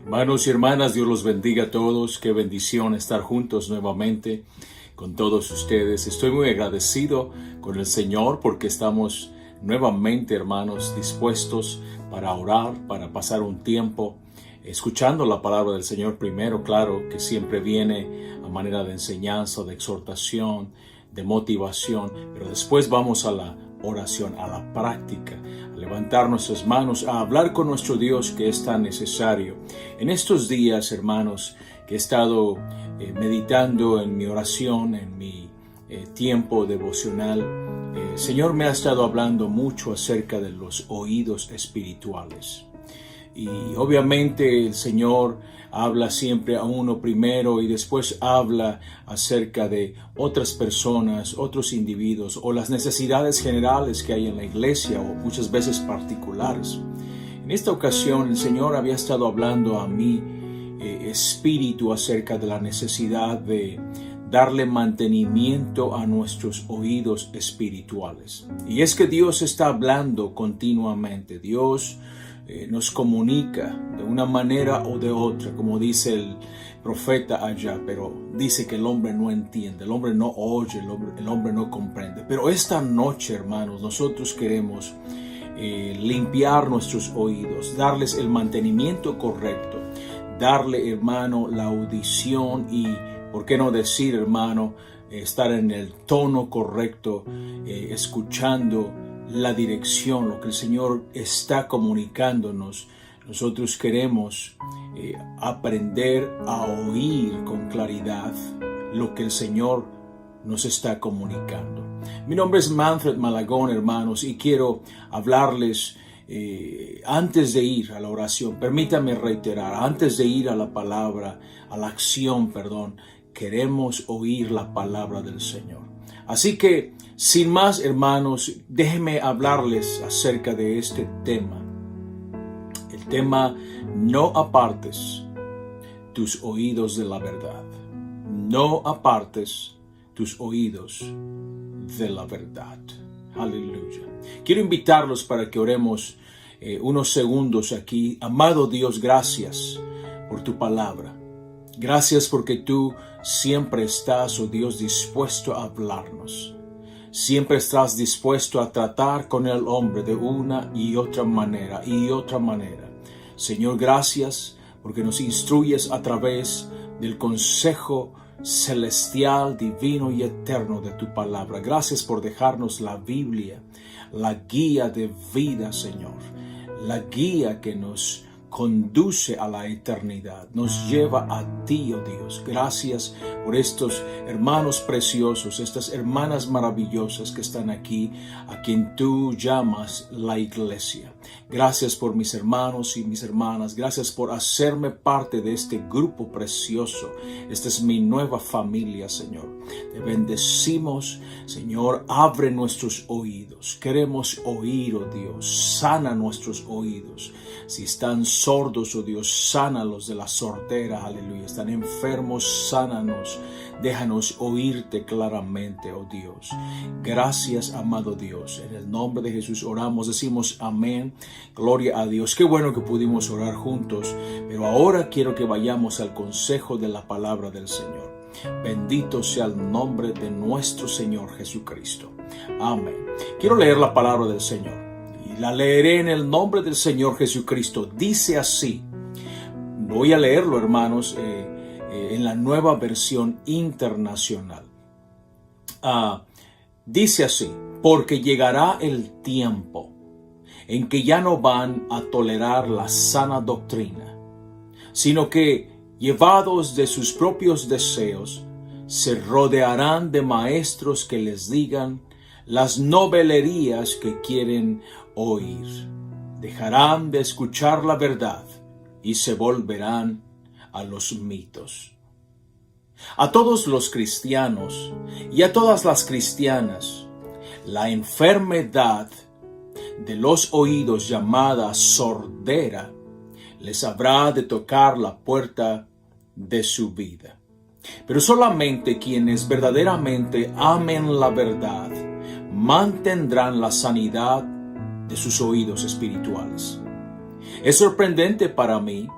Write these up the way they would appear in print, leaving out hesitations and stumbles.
Hermanos y hermanas, Dios los bendiga a todos. Qué bendición estar juntos nuevamente con todos ustedes. Estoy muy agradecido con el Señor porque estamos nuevamente, hermanos, dispuestos para orar, para pasar un tiempo escuchando la palabra del Señor primero, claro, que siempre viene a manera de enseñanza, de exhortación, de motivación, pero después vamos a la oración, a la práctica, a levantar nuestras manos, a hablar con nuestro Dios que es tan necesario. En estos días, hermanos, que he estado meditando en mi oración, en mi tiempo devocional, el Señor me ha estado hablando mucho acerca de los oídos espirituales. Y obviamente el Señor habla siempre a uno primero y después habla acerca de otras personas, otros individuos o las necesidades generales que hay en la iglesia o muchas veces particulares. En esta ocasión el Señor había estado hablando a mi espíritu acerca de la necesidad de darle mantenimiento a nuestros oídos espirituales. Y es que Dios está hablando continuamente. Dios nos comunica de una manera o de otra, como dice el profeta allá, pero dice que el hombre no entiende, el hombre no oye, el hombre no comprende. Pero esta noche, hermanos, nosotros queremos limpiar nuestros oídos, darles el mantenimiento correcto, darle, hermano, la audición y, ¿por qué no decir, hermano, estar en el tono correcto, escuchando la dirección, lo que el Señor está comunicándonos? Nosotros queremos aprender a oír con claridad lo que el Señor nos está comunicando. Mi nombre es Manfred Malagón, hermanos, y quiero hablarles antes de ir a la oración. Permítame reiterar, antes de ir a la palabra, a la acción, queremos oír la palabra del Señor. Así que, sin más, hermanos, déjenme hablarles acerca de este tema. El tema: no apartes tus oídos de la verdad. No apartes tus oídos de la verdad. Aleluya. Quiero invitarlos para que oremos unos segundos aquí. Amado Dios, gracias por tu palabra. Gracias porque tú siempre estás, oh Dios, dispuesto a hablarnos. Siempre estás dispuesto a tratar con el hombre de una y otra manera. Señor, gracias porque nos instruyes a través del consejo celestial, divino y eterno de tu palabra. Gracias por dejarnos la Biblia, la guía de vida, Señor. La guía que nos conduce a la eternidad, nos lleva a ti, oh Dios. Gracias por estos hermanos preciosos, estas hermanas maravillosas que están aquí, a quien tú llamas la iglesia. Gracias por mis hermanos y mis hermanas. Gracias por hacerme parte de este grupo precioso. Esta es mi nueva familia, Señor. Te bendecimos, Señor. Abre nuestros oídos. Queremos oír, oh Dios. Sana nuestros oídos. Si están sordos, oh Dios, sánalos de la sordera. Aleluya. Están enfermos, sánanos. Déjanos oírte claramente, oh Dios. Gracias, amado Dios. En el nombre de Jesús oramos, decimos amén. Gloria a Dios. Qué bueno que pudimos orar juntos, pero ahora quiero que vayamos al consejo de la palabra del Señor. Bendito sea el nombre de nuestro Señor Jesucristo. Amén. Quiero leer la palabra del Señor y la leeré en el nombre del Señor Jesucristo. Dice así. Voy a leerlo, hermanos, en la nueva versión internacional. Dice así: porque llegará el tiempo en que ya no van a tolerar la sana doctrina, sino que, llevados de sus propios deseos, se rodearán de maestros que les digan las novelerías que quieren oír. Dejarán de escuchar la verdad y se volverán a los mitos. A todos los cristianos y a todas las cristianas, la enfermedad de los oídos, llamada sordera, les habrá de tocar la puerta de su vida. Pero solamente quienes verdaderamente amen la verdad mantendrán la sanidad de sus oídos espirituales. Es sorprendente para mí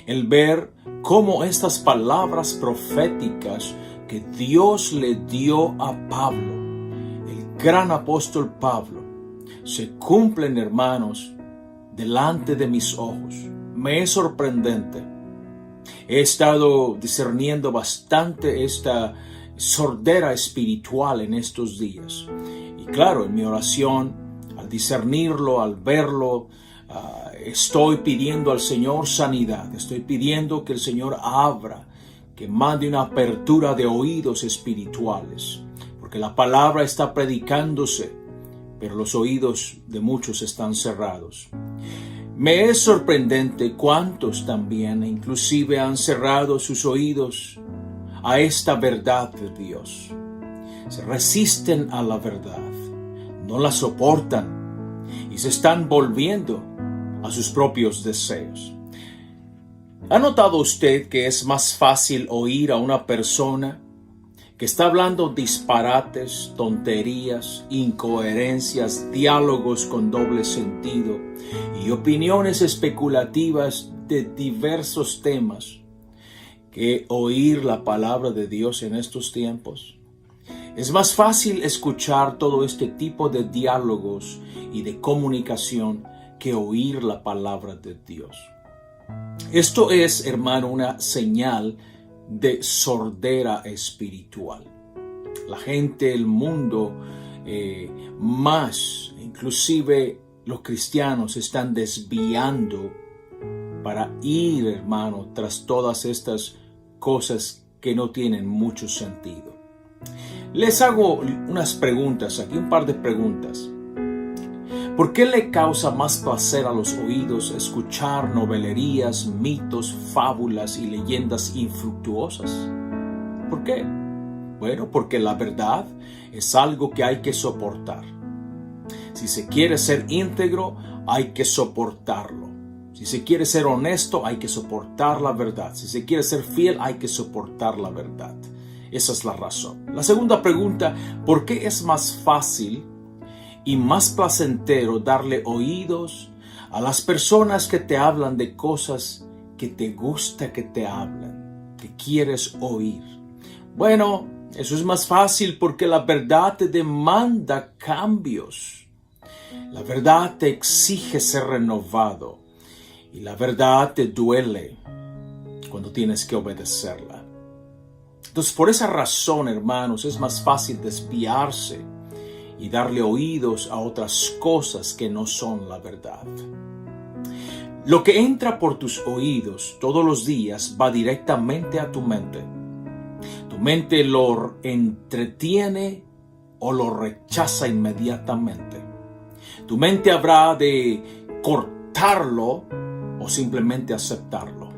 el ver cómo estas palabras proféticas que Dios le dio a Pablo, el gran apóstol Pablo, se cumplen, hermanos, delante de mis ojos. Me es sorprendente. He estado discerniendo bastante esta sordera espiritual en estos días. Y claro, en mi oración, al discernirlo, al verlo, estoy pidiendo al Señor sanidad. Estoy pidiendo que el Señor abra, que mande una apertura de oídos espirituales. Porque la palabra está predicándose, pero los oídos de muchos están cerrados. Me es sorprendente cuántos también inclusive han cerrado sus oídos a esta verdad de Dios. Se resisten a la verdad, no la soportan y se están volviendo a sus propios deseos. ¿Ha notado usted que es más fácil oír a una persona que está hablando disparates, tonterías, incoherencias, diálogos con doble sentido y opiniones especulativas de diversos temas, que oír la palabra de Dios en estos tiempos? Es más fácil escuchar todo este tipo de diálogos y de comunicación que oír la palabra de Dios. Esto es, hermano, una señal de sordera espiritual. La gente, el mundo, más, inclusive los cristianos, están desviando para ir, hermano, tras todas estas cosas que no tienen mucho sentido. Les hago unas preguntas aquí, un par de preguntas. ¿Por qué le causa más placer a los oídos escuchar novelerías, mitos, fábulas y leyendas infructuosas? ¿Por qué? Bueno, porque la verdad es algo que hay que soportar. Si se quiere ser íntegro, hay que soportarlo. Si se quiere ser honesto, hay que soportar la verdad. Si se quiere ser fiel, hay que soportar la verdad. Esa es la razón. La segunda pregunta, ¿por qué es más fácil y más placentero darle oídos a las personas que te hablan de cosas que te gusta que te hablan, que quieres oír? Bueno, eso es más fácil porque la verdad te demanda cambios. La verdad te exige ser renovado y la verdad te duele cuando tienes que obedecerla. Entonces, por esa razón, hermanos, es más fácil desviarse y darle oídos a otras cosas que no son la verdad. Lo que entra por tus oídos todos los días va directamente a tu mente. Tu mente lo entretiene o lo rechaza inmediatamente. Tu mente habrá de cortarlo o simplemente aceptarlo.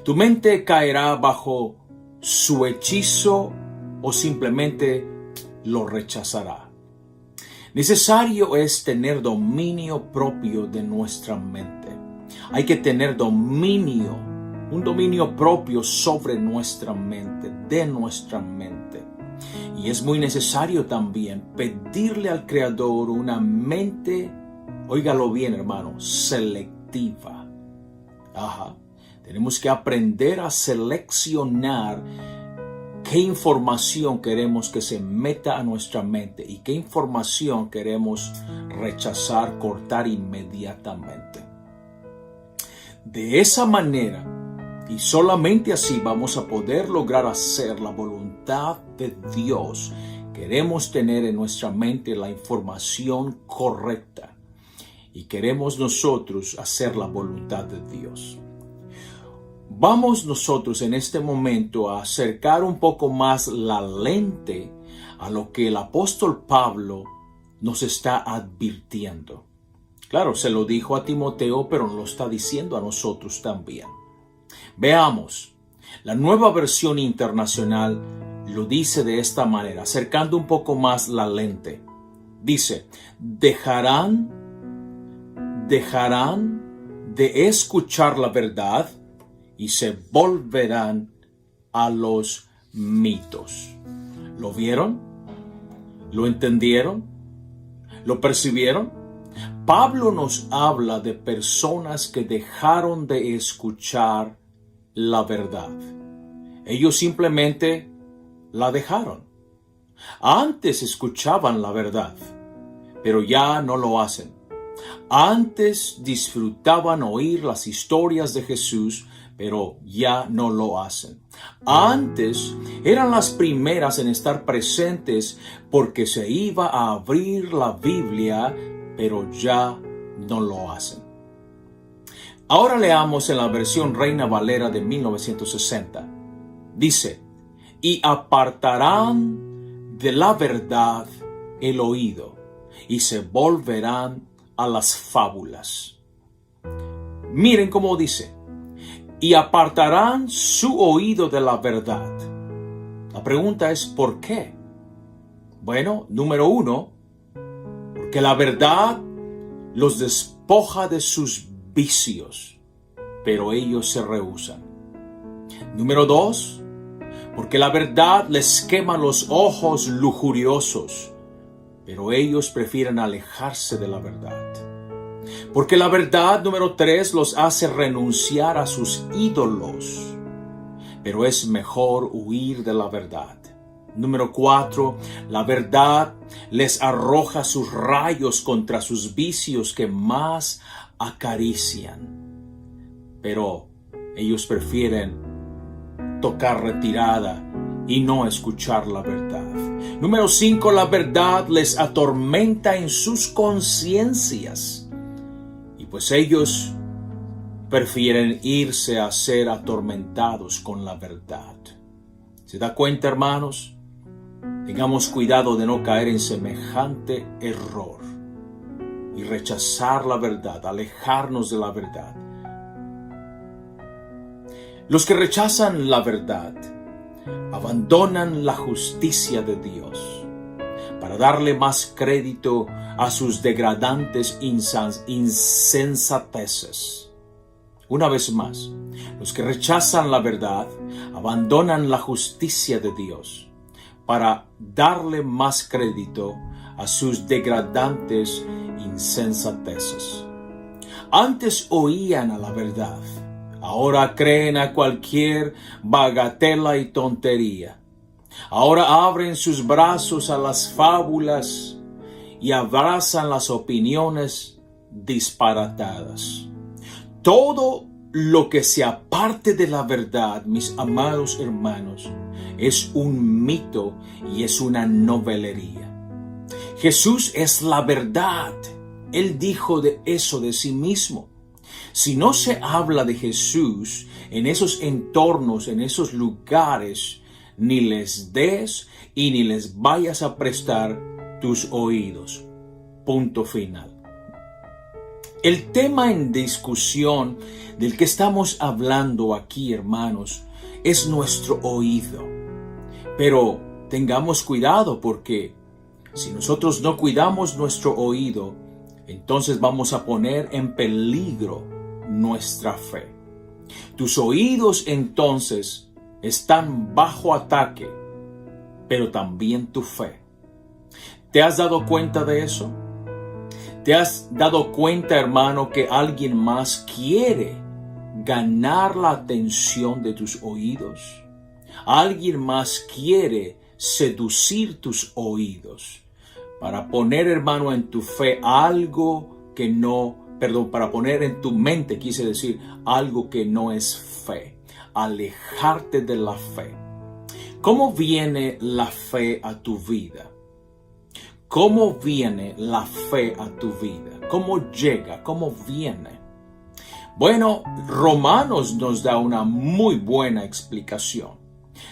Tu mente caerá bajo su hechizo o simplemente lo rechazará. Necesario es tener dominio propio de nuestra mente. Hay que tener un dominio propio sobre nuestra mente, de nuestra mente. Y es muy necesario también pedirle al Creador una mente, óigalo bien, hermano, selectiva. Tenemos que aprender a seleccionar qué información queremos que se meta a nuestra mente y qué información queremos rechazar, cortar inmediatamente. De esa manera, y solamente así vamos a poder lograr hacer la voluntad de Dios. Queremos tener en nuestra mente la información correcta y queremos nosotros hacer la voluntad de Dios. Vamos nosotros en este momento a acercar un poco más la lente a lo que el apóstol Pablo nos está advirtiendo. Claro, se lo dijo a Timoteo, pero nos lo está diciendo a nosotros también. Veamos, la Nueva Versión Internacional lo dice de esta manera, acercando un poco más la lente. Dice, dejarán de escuchar la verdad y se volverán a los mitos. ¿Lo vieron? ¿Lo entendieron? ¿Lo percibieron? Pablo nos habla de personas que dejaron de escuchar la verdad. Ellos simplemente la dejaron. Antes escuchaban la verdad, pero ya no lo hacen. Antes disfrutaban oír las historias de Jesús, pero ya no lo hacen. Antes eran las primeras en estar presentes porque se iba a abrir la Biblia, pero ya no lo hacen. Ahora leamos en la versión Reina Valera de 1960. Dice, y apartarán de la verdad el oído y se volverán a las fábulas. Miren cómo dice, y apartarán su oído de la verdad. La pregunta es, ¿por qué? Bueno, número 1, porque la verdad los despoja de sus vicios, pero ellos se rehúsan. Número 2, porque la verdad les quema los ojos lujuriosos, pero ellos prefieren alejarse de la verdad. Porque la verdad, número 3, los hace renunciar a sus ídolos, pero es mejor huir de la verdad. Número 4, la verdad les arroja sus rayos contra sus vicios que más acarician, pero ellos prefieren tocar retirada y no escuchar la verdad. Número 5, la verdad les atormenta en sus conciencias, y pues ellos prefieren irse a ser atormentados con la verdad. ¿Se da cuenta, hermanos? Tengamos cuidado de no caer en semejante error y rechazar la verdad, alejarnos de la verdad. Los que rechazan la verdad abandonan la justicia de Dios para darle más crédito a sus degradantes insensateces. Una vez más, los que rechazan la verdad abandonan la justicia de Dios para darle más crédito a sus degradantes insensateces. Antes oían a la verdad, ahora creen a cualquier bagatela y tontería. Ahora abren sus brazos a las fábulas y abrazan las opiniones disparatadas. Todo lo que se aparte de la verdad, mis amados hermanos, es un mito y es una novelería. Jesús es la verdad. Él dijo de eso de sí mismo. Si no se habla de Jesús en esos entornos, en esos lugares, ni les des y ni les vayas a prestar tus oídos. Punto final. El tema en discusión del que estamos hablando aquí, hermanos, es nuestro oído. Pero tengamos cuidado porque si nosotros no cuidamos nuestro oído, entonces vamos a poner en peligro nuestra fe. Tus oídos entonces están bajo ataque, pero también tu fe. ¿Te has dado cuenta de eso? ¿Te has dado cuenta, hermano, que alguien más quiere ganar la atención de tus oídos? Alguien más quiere seducir tus oídos para poner, hermano, en tu fe algo que no, para poner en tu mente, quise decir, algo que no es fe. Alejarte de la fe. ¿Cómo viene la fe a tu vida? ¿Cómo viene la fe a tu vida? ¿Cómo llega? ¿Cómo viene? Bueno, Romanos nos da una muy buena explicación.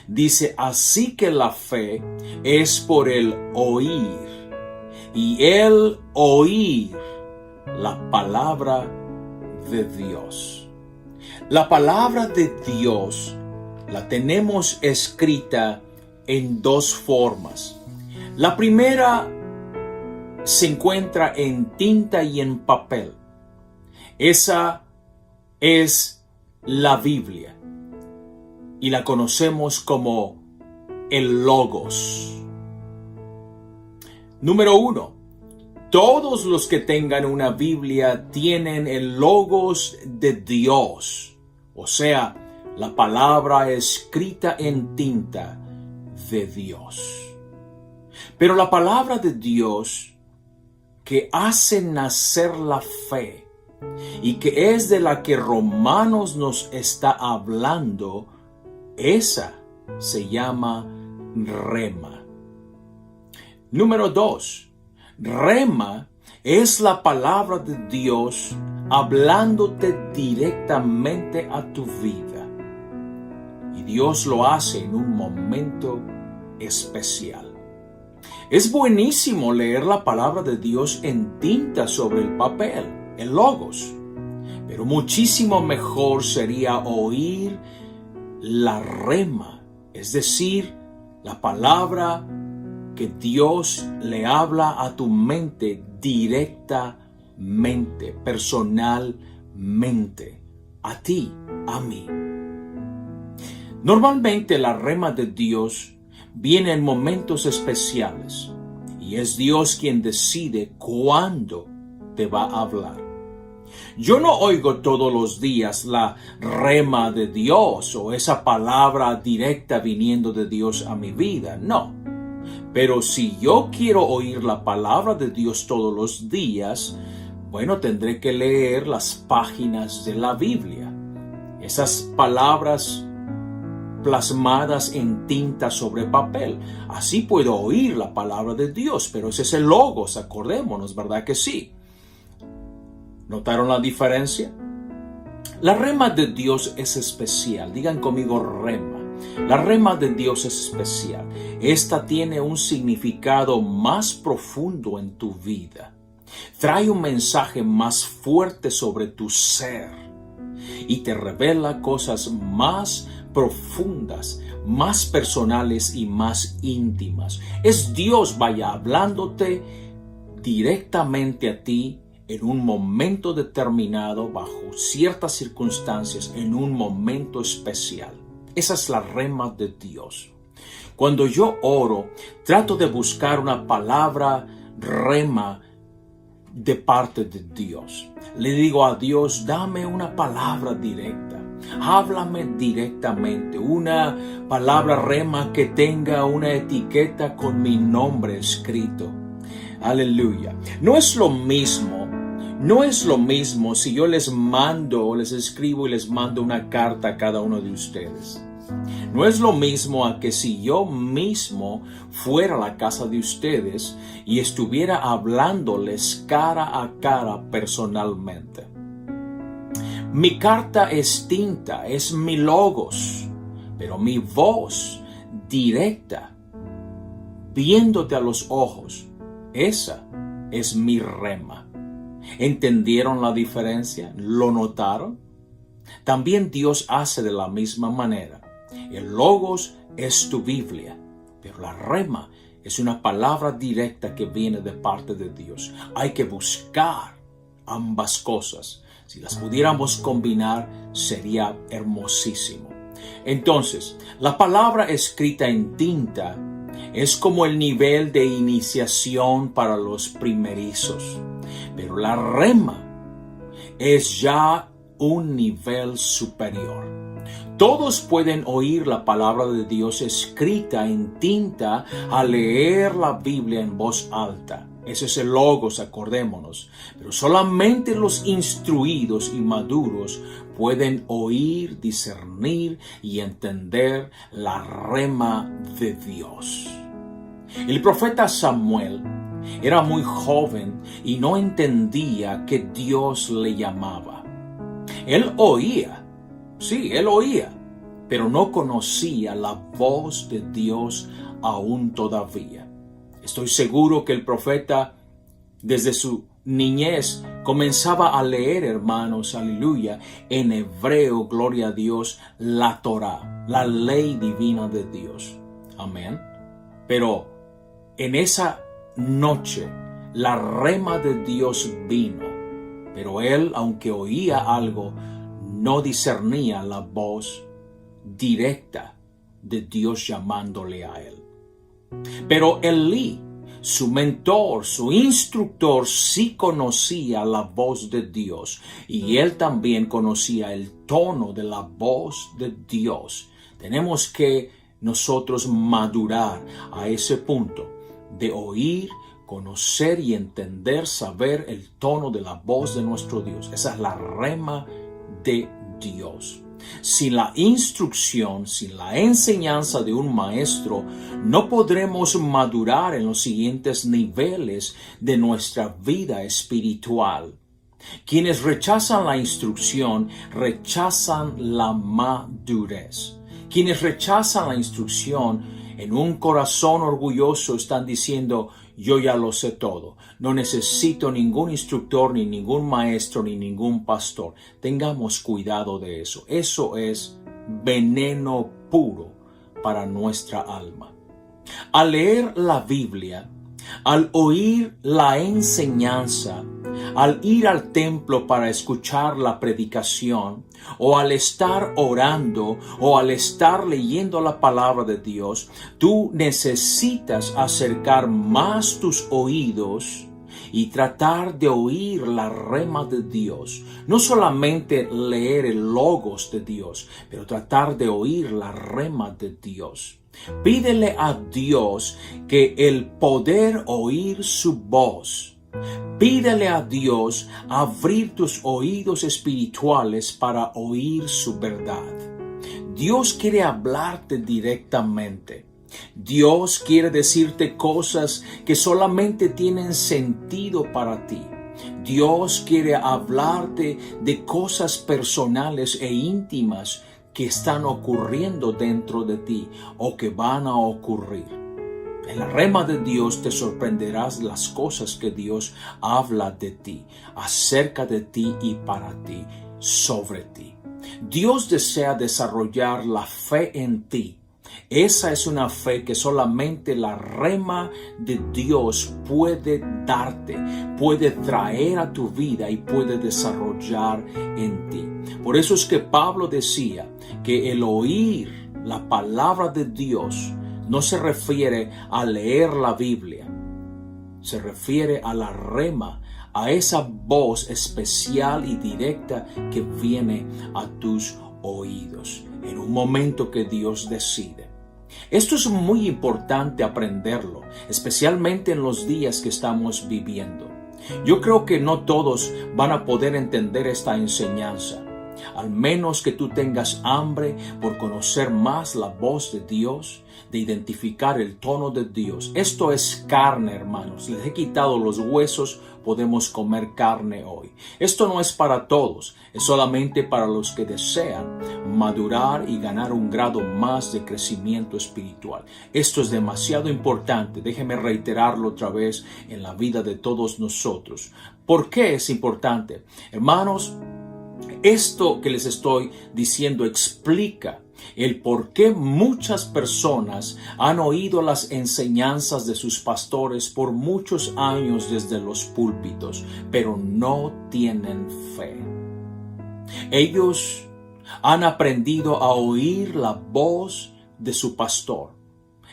Dice, así que la fe es por el oír, y el oír la palabra de Dios. La palabra de Dios la tenemos escrita en dos formas. La primera se encuentra en tinta y en papel. Esa es la Biblia y la conocemos como el Logos. Número 1. Todos los que tengan una Biblia tienen el Logos de Dios, o sea, la palabra escrita en tinta de Dios. Pero la palabra de Dios que hace nacer la fe y que es de la que Romanos nos está hablando, esa se llama Rema. Número 2. Rema es la palabra de Dios hablándote directamente a tu vida. Y Dios lo hace en un momento especial. Es buenísimo leer la palabra de Dios en tinta sobre el papel, el Logos. Pero muchísimo mejor sería oír la rema, es decir, la palabra que Dios le habla a tu mente directamente, personalmente, a ti, a mí. Normalmente la rema de Dios viene en momentos especiales y es Dios quien decide cuándo te va a hablar. Yo no oigo todos los días la rema de Dios o esa palabra directa viniendo de Dios a mi vida, no. Pero si yo quiero oír la palabra de Dios todos los días, bueno, tendré que leer las páginas de la Biblia. Esas palabras plasmadas en tinta sobre papel. Así puedo oír la palabra de Dios, pero ese es el Logos, acordémonos, ¿verdad que sí? ¿Notaron la diferencia? La rema de Dios es especial. Digan conmigo rema. La rema de Dios es especial. Esta tiene un significado más profundo en tu vida. Trae un mensaje más fuerte sobre tu ser y te revela cosas más profundas, más personales y más íntimas. Es Dios, vaya, hablándote directamente a ti en un momento determinado, bajo ciertas circunstancias, en un momento especial. Esa es la rema de Dios. Cuando yo oro, trato de buscar una palabra rema de parte de Dios. Le digo a Dios, dame una palabra directa. Háblame directamente. Una palabra rema que tenga una etiqueta con mi nombre escrito. Aleluya. No es lo mismo si yo les escribo y les mando una carta a cada uno de ustedes. No es lo mismo a que si yo mismo fuera a la casa de ustedes y estuviera hablándoles cara a cara personalmente. Mi carta es tinta, es mi Logos, pero mi voz directa, viéndote a los ojos, esa es mi rema. ¿Entendieron la diferencia? ¿Lo notaron? También Dios hace de la misma manera. El Logos es tu Biblia, pero la rema es una palabra directa que viene de parte de Dios. Hay que buscar ambas cosas. Si las pudiéramos combinar, sería hermosísimo. Entonces, la palabra escrita en tinta es como el nivel de iniciación para los primerizos. Pero la rema es ya un nivel superior. Todos pueden oír la palabra de Dios escrita en tinta al leer la Biblia en voz alta. Ese es el Logos, acordémonos. Pero solamente los instruidos y maduros pueden oír, discernir y entender la rema de Dios. El profeta Samuel era muy joven y no entendía que Dios le llamaba. Él oía, pero no conocía la voz de Dios aún todavía. Estoy seguro que el profeta, desde su niñez, comenzaba a leer, hermanos, aleluya, en hebreo, gloria a Dios, la Torá, la ley divina de Dios. Amén. Pero en esa noche, la rema de Dios vino, pero él, aunque oía algo, no discernía la voz directa de Dios llamándole a él. Pero Elí, su mentor, su instructor, sí conocía la voz de Dios y él también conocía el tono de la voz de Dios. Tenemos que nosotros madurar a ese punto de oír, conocer y entender, saber el tono de la voz de nuestro Dios. Esa es la rema de Dios. Sin la instrucción, sin la enseñanza de un maestro, no podremos madurar en los siguientes niveles de nuestra vida espiritual. Quienes rechazan la instrucción, rechazan la madurez. Quienes rechazan la instrucción en un corazón orgulloso están diciendo, yo ya lo sé todo. No necesito ningún instructor, ni ningún maestro, ni ningún pastor. Tengamos cuidado de eso. Eso es veneno puro para nuestra alma. Al leer la Biblia, al oír la enseñanza, al ir al templo para escuchar la predicación, o al estar orando, o al estar leyendo la palabra de Dios, tú necesitas acercar más tus oídos y tratar de oír la rema de Dios. No solamente leer el logos de Dios, pero tratar de oír la rema de Dios. Pídele a Dios que el poder oír su voz. Pídele a Dios abrir tus oídos espirituales para oír su verdad. Dios quiere hablarte directamente. Dios quiere decirte cosas que solamente tienen sentido para ti. Dios quiere hablarte de cosas personales e íntimas que están ocurriendo dentro de ti o que van a ocurrir. En la rema de Dios te sorprenderás las cosas que Dios habla de ti, acerca de ti y para ti, sobre ti. Dios desea desarrollar la fe en ti. Esa es una fe que solamente la rema de Dios puede darte, puede traer a tu vida y puede desarrollar en ti. Por eso es que Pablo decía que el oír la palabra de Dios no se refiere a leer la Biblia, se refiere a la rema, a esa voz especial y directa que viene a tus oídos en un momento que Dios decide. Esto es muy importante aprenderlo, especialmente en los días que estamos viviendo. Yo creo que no todos van a poder entender esta enseñanza. Al menos que tú tengas hambre por conocer más la voz de Dios, de identificar el tono de Dios. Esto es carne, hermanos. Les he quitado los huesos, podemos comer carne hoy. Esto no es para todos, es solamente para los que desean madurar y ganar un grado más de crecimiento espiritual. Esto es demasiado importante. Déjeme reiterarlo otra vez en la vida de todos nosotros. ¿Por qué es importante? Hermanos, esto que les estoy diciendo explica el por qué muchas personas han oído las enseñanzas de sus pastores por muchos años desde los púlpitos, pero no tienen fe. Ellos han aprendido a oír la voz de su pastor,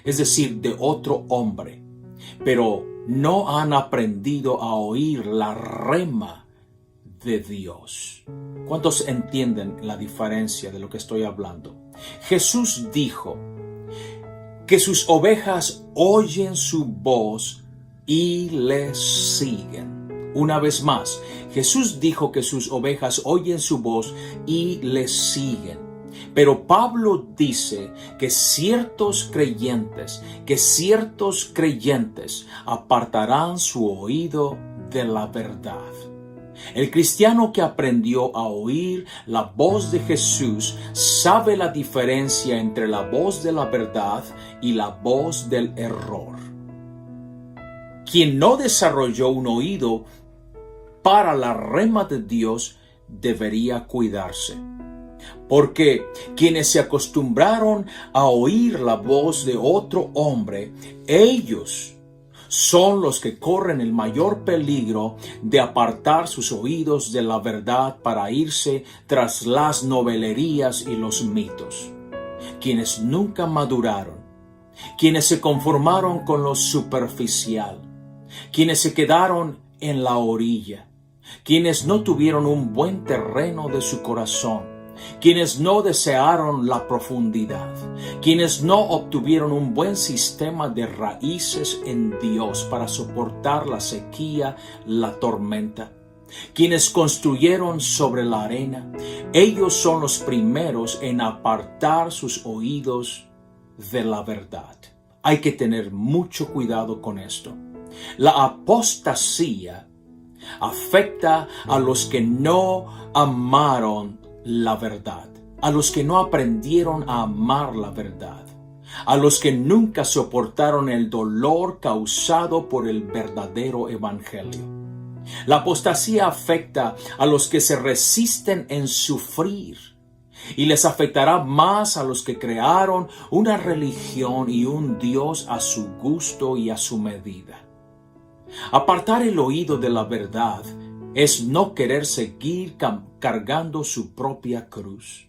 es decir, de otro hombre, pero no han aprendido a oír la rema de Dios. ¿Cuántos entienden la diferencia de lo que estoy hablando? Jesús dijo que sus ovejas oyen su voz y le siguen. Una vez más, Jesús dijo que sus ovejas oyen su voz y le siguen. Pero Pablo dice que ciertos creyentes apartarán su oído de la verdad. El cristiano que aprendió a oír la voz de Jesús sabe la diferencia entre la voz de la verdad y la voz del error. Quien no desarrolló un oído para la rema de Dios debería cuidarse. Porque quienes se acostumbraron a oír la voz de otro hombre, ellos son los que corren el mayor peligro de apartar sus oídos de la verdad para irse tras las novelerías y los mitos. Quienes nunca maduraron, quienes se conformaron con lo superficial, quienes se quedaron en la orilla, quienes no tuvieron un buen terreno de su corazón, quienes no desearon la profundidad, quienes no obtuvieron un buen sistema de raíces en Dios para soportar la sequía, la tormenta, quienes construyeron sobre la arena. Ellos son los primeros en apartar sus oídos de la verdad. Hay que tener mucho cuidado con esto. La apostasía afecta a los que no amaron la verdad, a los que no aprendieron a amar la verdad, a los que nunca soportaron el dolor causado por el verdadero evangelio. La apostasía afecta a los que se resisten en sufrir y les afectará más a los que crearon una religión y un Dios a su gusto y a su medida. Apartar el oído de la verdad es no querer seguir cargando su propia cruz.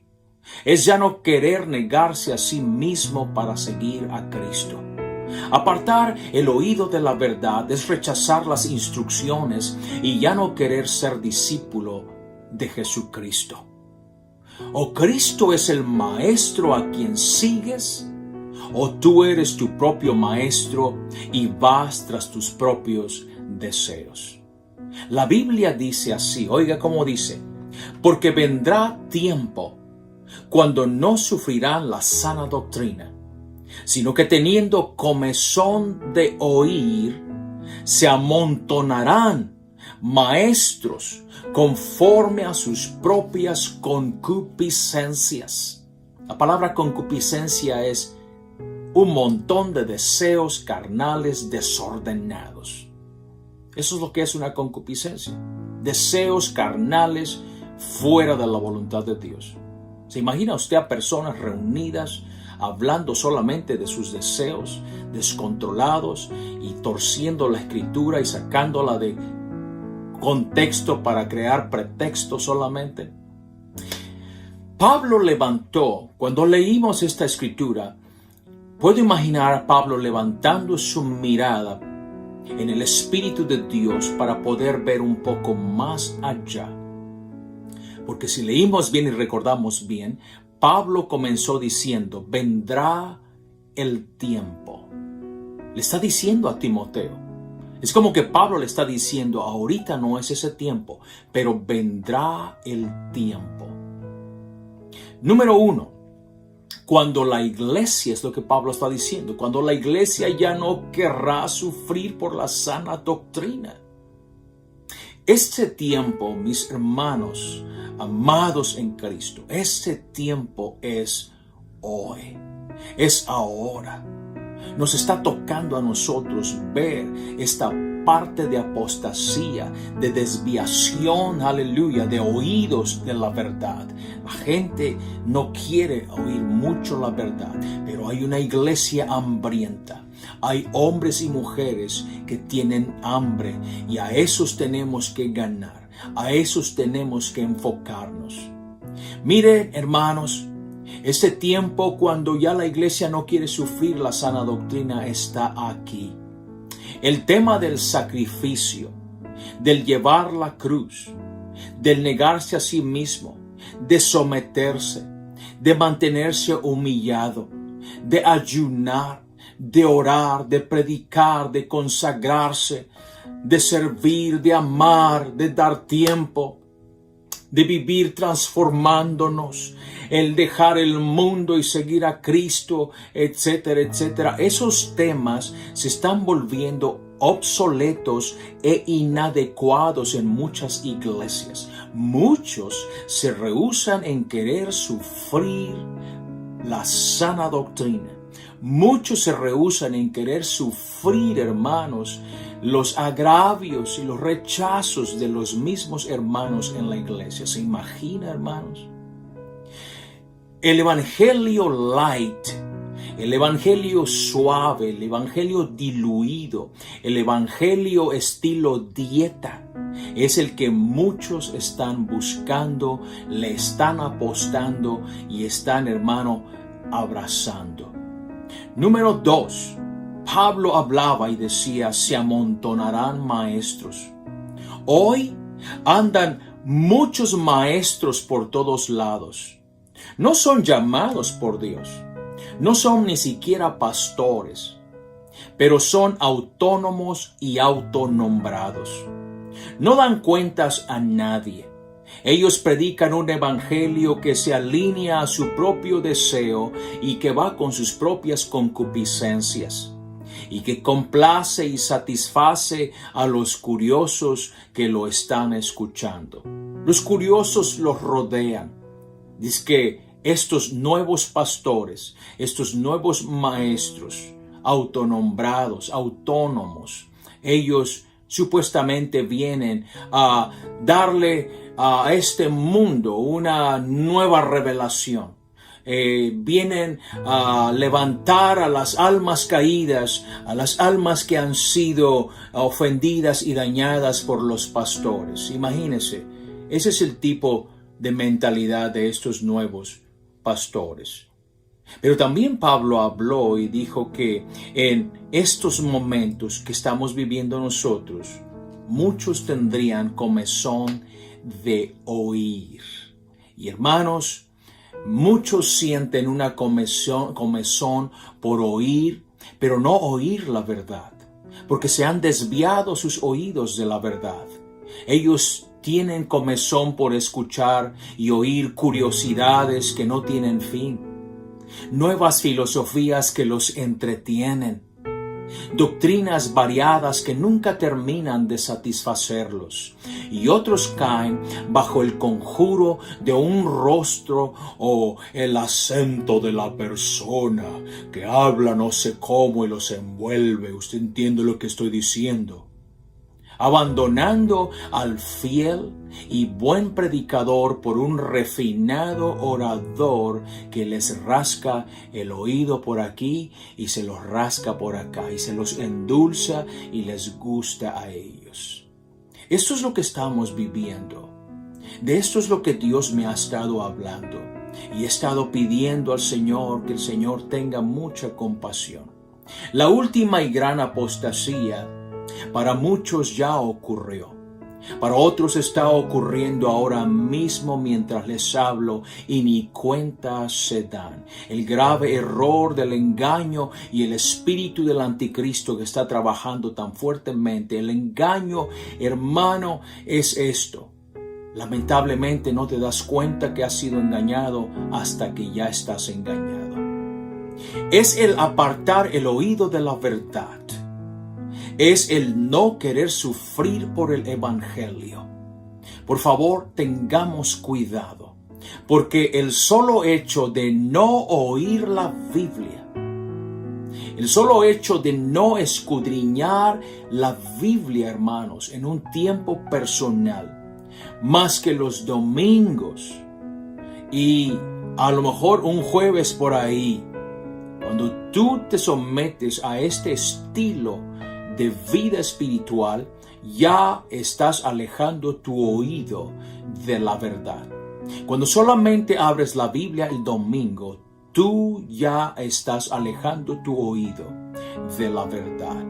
Es ya no querer negarse a sí mismo para seguir a Cristo. Apartar el oído de la verdad es rechazar las instrucciones y ya no querer ser discípulo de Jesucristo. O Cristo es el maestro a quien sigues, o tú eres tu propio maestro y vas tras tus propios deseos. La Biblia dice así, oiga cómo dice: porque vendrá tiempo cuando no sufrirán la sana doctrina, sino que teniendo comezón de oír, se amontonarán maestros conforme a sus propias concupiscencias. La palabra concupiscencia es un montón de deseos carnales desordenados. Eso es lo que es una concupiscencia. Deseos carnales fuera de la voluntad de Dios. ¿Se imagina usted a personas reunidas hablando solamente de sus deseos descontrolados y torciendo la escritura y sacándola de contexto para crear pretextos solamente? Pablo levantó, cuando leímos esta escritura, puedo imaginar a Pablo levantando su mirada en el Espíritu de Dios para poder ver un poco más allá. Porque si leímos bien y recordamos bien, Pablo comenzó diciendo: vendrá el tiempo. Le está diciendo a Timoteo. Es como que Pablo le está diciendo: ahorita no es ese tiempo, pero vendrá el tiempo. Número 1. Cuando la iglesia, es lo que Pablo está diciendo, cuando la iglesia ya no querrá sufrir por la sana doctrina. Este tiempo, mis hermanos, amados en Cristo, este tiempo es hoy, es ahora. Nos está tocando a nosotros ver esta parte de apostasía, de desviación, aleluya, de oídos de la verdad. La gente no quiere oír mucho la verdad, pero hay una iglesia hambrienta. Hay hombres y mujeres que tienen hambre y a esos tenemos que ganar, a esos tenemos que enfocarnos. Miren, hermanos, este tiempo cuando ya la iglesia no quiere sufrir la sana doctrina está aquí. El tema del sacrificio, del llevar la cruz, del negarse a sí mismo, de someterse, de mantenerse humillado, de ayunar, de orar, de predicar, de consagrarse, de servir, de amar, de dar tiempo, de vivir transformándonos, el dejar el mundo y seguir a Cristo, etcétera, etcétera. Esos temas se están volviendo obsoletos e inadecuados en muchas iglesias. Muchos se rehúsan en querer sufrir la sana doctrina. Muchos se rehúsan en querer sufrir, hermanos, los agravios y los rechazos de los mismos hermanos en la iglesia. ¿Se imagina, hermanos? El evangelio light, el evangelio suave, el evangelio diluido, el evangelio estilo dieta, es el que muchos están buscando, le están apostando y están, hermano, abrazando. Número 2, Pablo hablaba y decía, se amontonarán maestros. Hoy andan muchos maestros por todos lados. No son llamados por Dios. No son ni siquiera pastores, pero son autónomos y autonombrados. No dan cuentas a nadie. Ellos predican un evangelio que se alinea a su propio deseo y que va con sus propias concupiscencias, y que complace y satisface a los curiosos que lo están escuchando. Los curiosos los rodean. Dice que estos nuevos pastores, estos nuevos maestros, autonombrados, autónomos, ellos supuestamente vienen a darle a este mundo una nueva revelación. Vienen a levantar a las almas caídas, a las almas que han sido ofendidas y dañadas por los pastores. Imagínense, ese es el tipo de mentalidad de estos nuevos pastores. Pero también Pablo habló y dijo que en estos momentos que estamos viviendo nosotros, muchos tendrían comezón de oír. Y hermanos, muchos sienten una comezón por oír, pero no oír la verdad, porque se han desviado sus oídos de la verdad. Ellos tienen comezón por escuchar y oír curiosidades que no tienen fin, nuevas filosofías que los entretienen, doctrinas variadas que nunca terminan de satisfacerlos, y otros caen bajo el conjuro de un rostro o el acento de la persona que habla no sé cómo y los envuelve. Usted entiende lo que estoy diciendo. Abandonando al fiel y buen predicador por un refinado orador que les rasca el oído por aquí y se los rasca por acá y se los endulza y les gusta a ellos. Esto es lo que estamos viviendo. De esto es lo que Dios me ha estado hablando y he estado pidiendo al Señor que el Señor tenga mucha compasión. La última y gran apostasía para muchos ya ocurrió. Para otros está ocurriendo ahora mismo mientras les hablo y ni cuenta se dan. El grave error del engaño y el espíritu del anticristo que está trabajando tan fuertemente. El engaño, hermano, es esto. Lamentablemente no te das cuenta que has sido engañado hasta que ya estás engañado. Es el apartar el oído de la verdad. Es el no querer sufrir por el evangelio. Por favor, tengamos cuidado, porque el solo hecho de no oír la Biblia, el solo hecho de no escudriñar la Biblia, hermanos, en un tiempo personal, más que los domingos y a lo mejor un jueves por ahí, cuando tú te sometes a este estilo de vida espiritual, ya estás alejando tu oído de la verdad. Cuando solamente abres la Biblia el domingo, tú ya estás alejando tu oído de la verdad.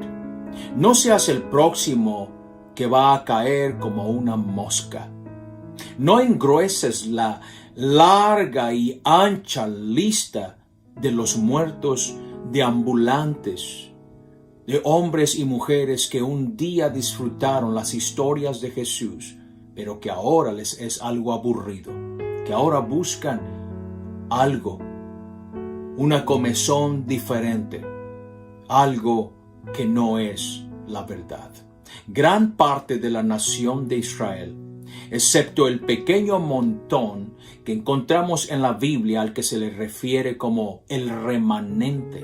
No seas el próximo que va a caer como una mosca. No engrueses la larga y ancha lista de los muertos deambulantes, de hombres y mujeres que un día disfrutaron las historias de Jesús, pero que ahora les es algo aburrido, que ahora buscan algo, una comezón diferente, algo que no es la verdad. Gran parte de la nación de Israel, excepto el pequeño montón que encontramos en la Biblia al que se le refiere como el remanente,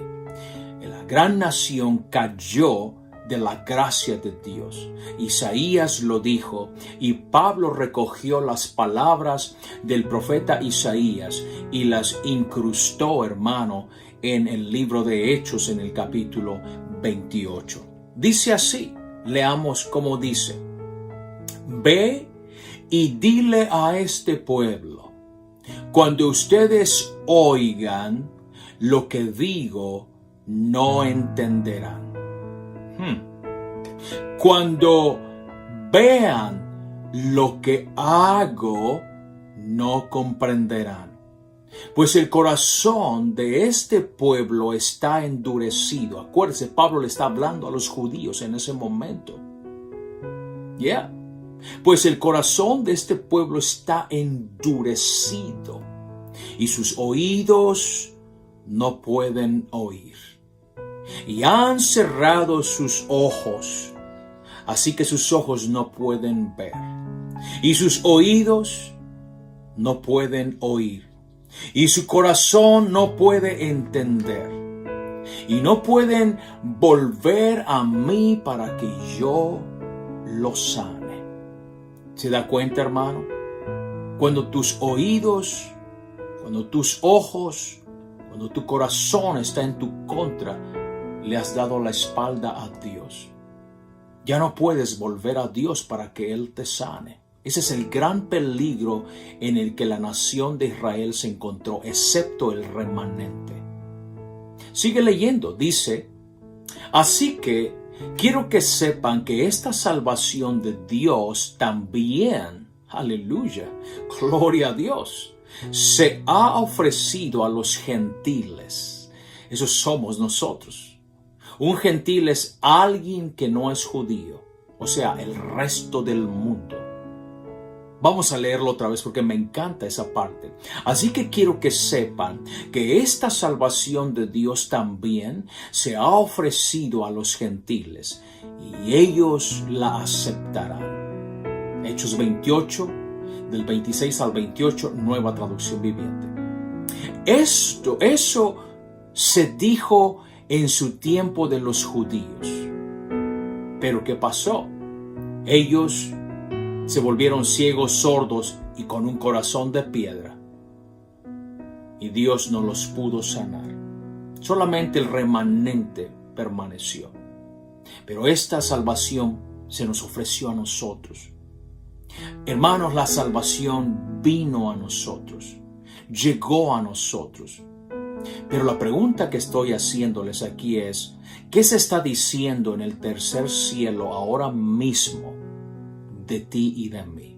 la gran nación cayó de la gracia de Dios. Isaías lo dijo y Pablo recogió las palabras del profeta Isaías y las incrustó, hermano, en el libro de Hechos en el capítulo 28. Dice así, leamos como dice: Ve y dile a este pueblo, cuando ustedes oigan lo que digo, no entenderán. Cuando vean lo que hago, no comprenderán. Pues el corazón de este pueblo está endurecido. Acuérdense, Pablo le está hablando a los judíos en ese momento. Pues el corazón de este pueblo está endurecido y sus oídos no pueden oír. Y han cerrado sus ojos, así que sus ojos no pueden ver. Y sus oídos no pueden oír. Y su corazón no puede entender. Y no pueden volver a mí para que yo los sane. ¿Se da cuenta, hermano? Cuando tus oídos, cuando tus ojos, cuando tu corazón está en tu contra, le has dado la espalda a Dios. Ya no puedes volver a Dios para que Él te sane. Ese es el gran peligro en el que la nación de Israel se encontró, excepto el remanente. Sigue leyendo, dice: así que quiero que sepan que esta salvación de Dios también, aleluya, gloria a Dios, se ha ofrecido a los gentiles. Esos somos nosotros. Un gentil es alguien que no es judío, o sea, el resto del mundo. Vamos a leerlo otra vez porque me encanta esa parte. Así que quiero que sepan que esta salvación de Dios también se ha ofrecido a los gentiles y ellos la aceptarán. Hechos 28, del 26 al 28, Nueva Traducción Viviente. Eso se dijo en su tiempo de los judíos. Pero ¿qué pasó? Ellos se volvieron ciegos, sordos y con un corazón de piedra. Y Dios no los pudo sanar. Solamente el remanente permaneció. Pero esta salvación se nos ofreció a nosotros. Hermanos, la salvación vino a nosotros. Llegó a nosotros. Pero la pregunta que estoy haciéndoles aquí es: ¿qué se está diciendo en el tercer cielo ahora mismo de ti y de mí?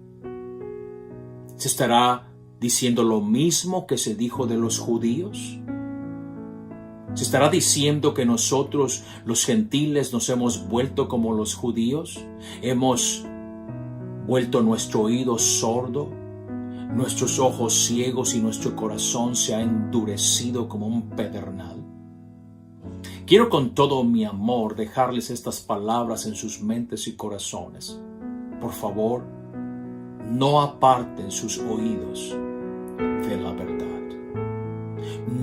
¿Se estará diciendo lo mismo que se dijo de los judíos? ¿Se estará diciendo que nosotros, los gentiles, nos hemos vuelto como los judíos? ¿Hemos vuelto nuestro oído sordo, nuestros ojos ciegos y nuestro corazón se ha endurecido como un pedernal? Quiero con todo mi amor dejarles estas palabras en sus mentes y corazones. Por favor, no aparten sus oídos de la verdad.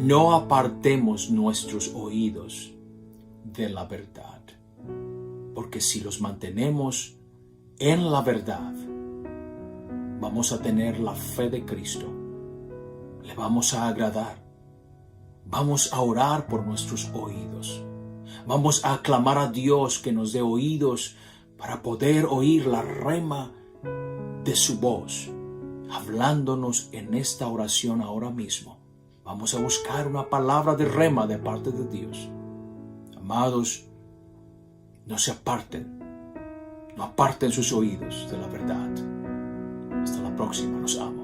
No apartemos nuestros oídos de la verdad. Porque si los mantenemos en la verdad, vamos a tener la fe de Cristo. Le vamos a agradar. Vamos a orar por nuestros oídos. Vamos a clamar a Dios que nos dé oídos para poder oír la rema de su voz, hablándonos en esta oración ahora mismo. Vamos a buscar una palabra de rema de parte de Dios. Amados, no se aparten, no aparten sus oídos de la verdad. Hasta la próxima, los amo.